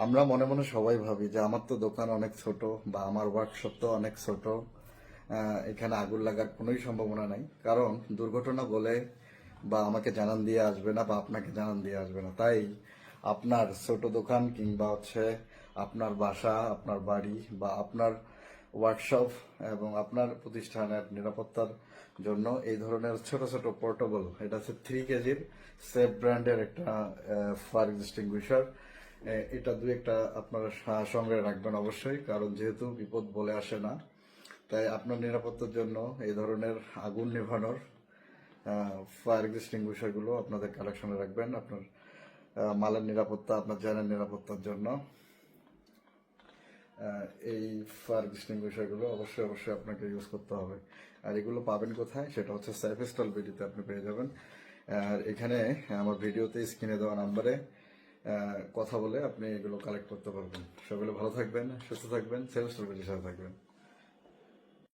আমরা মনে মনে সবাই ভাবি যে আমার তো দোকান অনেক ছোট বা আমার ওয়ার্কশপ তো অনেক ছোট, এখানে আগুন লাগার কোনোই সম্ভাবনা নাই। কারণ দুর্ঘটনা বলে বা আমাকে জানান দিয়ে আসবে না বা আপনাকে জানান দিয়ে আসবে না। তাই আপনার ছোট দোকান কিংবা আপনার বাসা, আপনার বাড়ি বা আপনার ওয়ার্কশপ এবং আপনার প্রতিষ্ঠানের নিরাপত্তার জন্য এই ধরনের ছোট ছোট পোর্টেবল, এটা হচ্ছে 3 কেজির সেফ ব্র্যান্ডের একটা ফায়ার এক্সটিংগুইশার। এটা দুই একটা আপনারা সঙ্গে রাখবেন অবশ্যই, কারণ যেহেতু বিপদ বলে আসে না। তাই আপনার নিরাপত্তার জন্য এই ধরনের আগুন নেভানোর ফায়ার এক্সটিংগুইশারগুলো আপনাদের কালেকশনে রাখবেন, আপনার মালের নিরাপত্তা, আপনার জানের নিরাপত্তার জন্য। এই ফায়ার এক্সটিংগুইশারগুলো অবশ্যই অবশ্যই আপনাকে ইউজ করতে হবে। আর এগুলো পাবেন কোথায়, সেটা হচ্ছে সাইফেস্টল বিডিতে আপনি পেয়ে যাবেন। আর এখানে আমার ভিডিওতে স্ক্রিনে দেওয়া নাম্বারে কথা বলে আপনি এগুলো কালেক্ট করতে পারবেন। সকলে ভালো থাকবেন, সুস্থ থাকবেন, সেলফ সাথে থাকবেন।